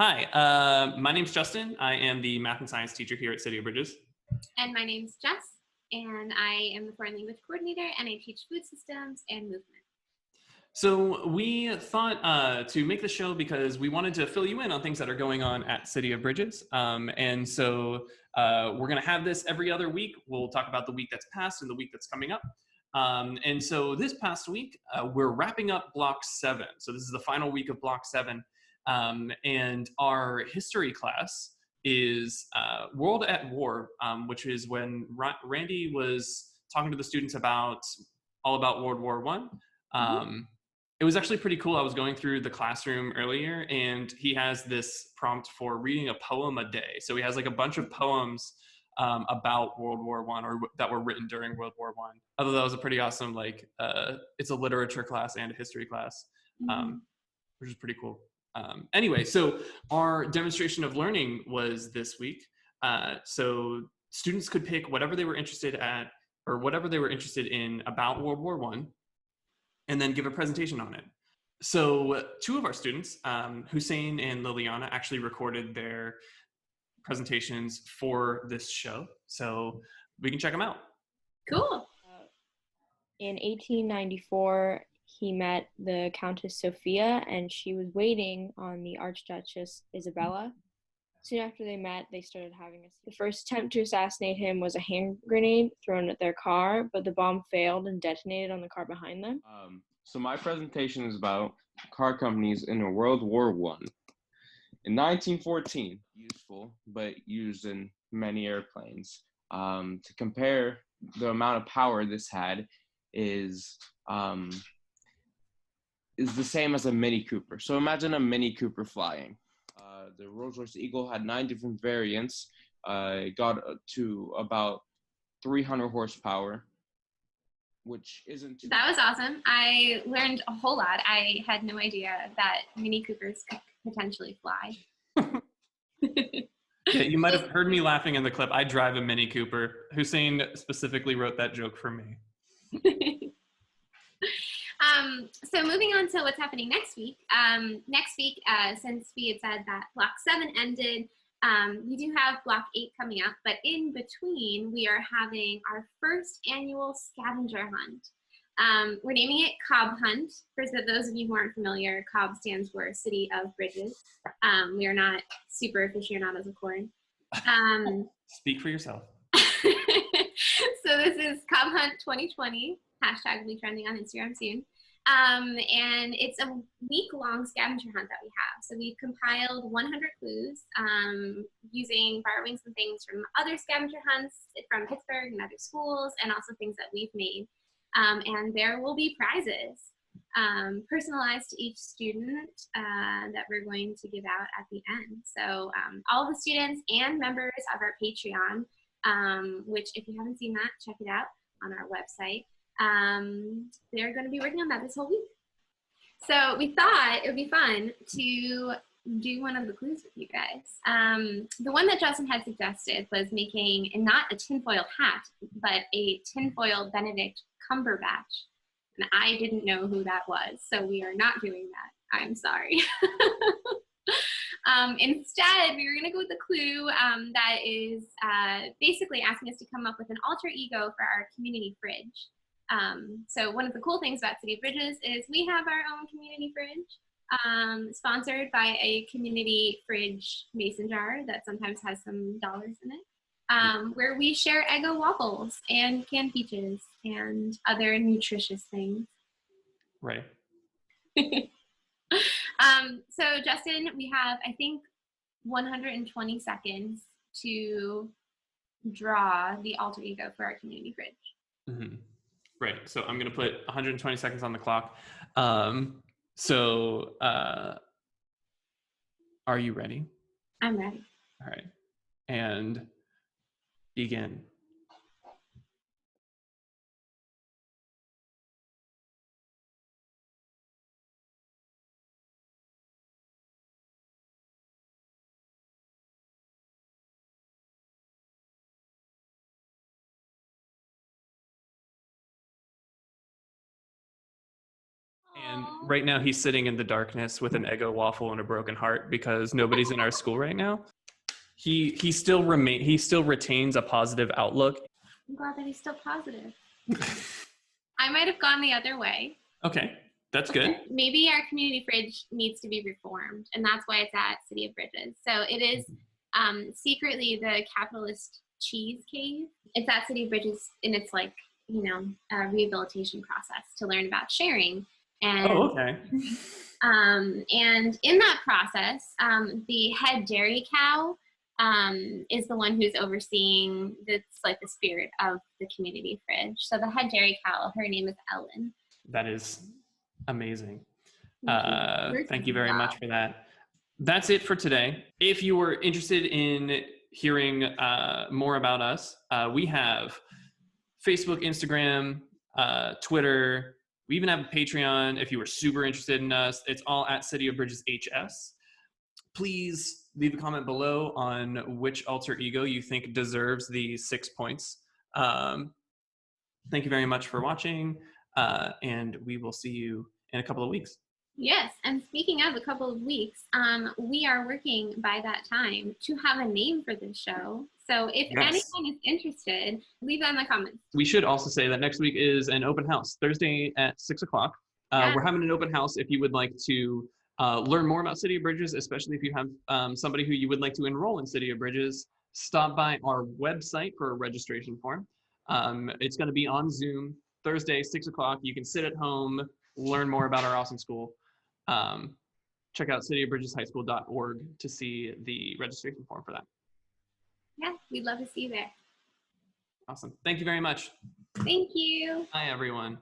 Hi, my name's Justin. I am the math and science teacher here at City of Bridges. And my name's Jess, and I am the foreign language coordinator, and I teach food systems and movement. So we thought to make the show because we wanted to fill you in on things that are going on at City of Bridges. And so we're going to have this every other week. We'll talk about the week that's passed and the week that's coming up. And so this past week, we're wrapping up Block 7. So this is the final week of Block 7. And our history class is World at War, which is when Randy was talking to the students all about World War I. It was actually pretty cool. I was going through the classroom earlier, and he has this prompt for reading a poem a day. So he has like a bunch of poems about World War I or that were written during World War I. I thought that was a pretty awesome, it's a literature class and a history class, which is pretty cool. Anyway, so our demonstration of learning was this week. So students could pick whatever they were interested at or whatever they were interested in about World War I, and then give a presentation on it. So two of our students, Hussein and Liliana, actually recorded their presentations for this show. So we can check them out. Cool. In 1894, he met the Countess Sophia, and she was waiting on the Archduchess Isabella. Soon after they met, they started having the first attempt to assassinate him was a hand grenade thrown at their car, but the bomb failed and detonated on the car behind them. So my presentation is about car companies in World War I. In 1914, useful, but used in many airplanes. To compare the amount of power this had is the same as a Mini Cooper. So imagine a Mini Cooper flying. The Rolls-Royce Eagle had 9 different variants. It got to about 300 horsepower, which isn't too That was awesome. I learned a whole lot. I had no idea that Mini Coopers could potentially fly. Yeah, you might have heard me laughing in the clip. I drive a Mini Cooper. Hussein specifically wrote that joke for me. So moving on to what's happening next week. Since we had said that Block 7 ended, we do have Block 8 coming up, but in between, we are having our first annual scavenger hunt. We're naming it Cobb Hunt. For those of you who aren't familiar, Cobb stands for City of Bridges. We are not super aficionados of corn. Speak for yourself. So this is Cobb Hunt 2020. Hashtag will be trending on Instagram soon. And it's a week-long scavenger hunt that we have. So we've compiled 100 clues borrowing some things from other scavenger hunts from Pittsburgh and other schools, and also things that we've made. And there will be prizes personalized to each student that we're going to give out at the end. So all the students and members of our Patreon, which if you haven't seen that, check it out on our website. They're going to be working on that this whole week. So we thought it would be fun to do one of the clues with you guys. The one that Justin had suggested was making not a tinfoil hat, but a tinfoil Benedict Cumberbatch. And I didn't know who that was, so we are not doing that. I'm sorry. Instead, we were going to go with a clue that is basically asking us to come up with an alter ego for our community fridge. So one of the cool things about City of Bridges is we have our own community fridge, sponsored by a community fridge mason jar that sometimes has some dollars in it, where we share Eggo waffles and canned peaches and other nutritious things. Right. So Justin, we have, I think, 120 seconds to draw the alter ego for our community fridge. Mm-hmm. Right, so I'm gonna put 120 seconds on the clock. Are you ready? I'm ready. All right, and begin. And right now he's sitting in the darkness with an Eggo waffle and a broken heart because nobody's in our school right now. He still retains a positive outlook. I'm glad that he's still positive. I might have gone the other way. Okay, that's good. Maybe our community fridge needs to be reformed, and that's why it's at City of Bridges. So it is secretly the capitalist cheese cave. It's at City of Bridges, and it's like, rehabilitation process to learn about sharing. And, okay. And in that process, the head dairy cow is the one who's overseeing the spirit of the community fridge. So the head dairy cow, her name is Ellen. That is amazing. Thank Thank you very much for that. That's it for today. If you were interested in hearing more about us, we have Facebook, Instagram, Twitter. We even have a Patreon if you were super interested in us. It's all at City of Bridges HS. Please leave a comment below on which alter ego you think deserves the 6 points. Thank you very much for watching, and we will see you in a couple of weeks. Yes, and speaking of a couple of weeks, we are working by that time to have a name for this show. So if anyone is interested, leave that in the comments. We should also say that next week is an open house, Thursday at 6 o'clock. We're having an open house if you would like to learn more about City of Bridges, especially if you have somebody who you would like to enroll in City of Bridges. Stop by our website for a registration form. It's going to be on Zoom, Thursday, 6 o'clock. You can sit at home, learn more about our awesome school. Check out cityofbridgeshighschool.org to see the registration form for that. Yeah, we'd love to see you there. Awesome. Thank you very much. Thank you. Bye, everyone.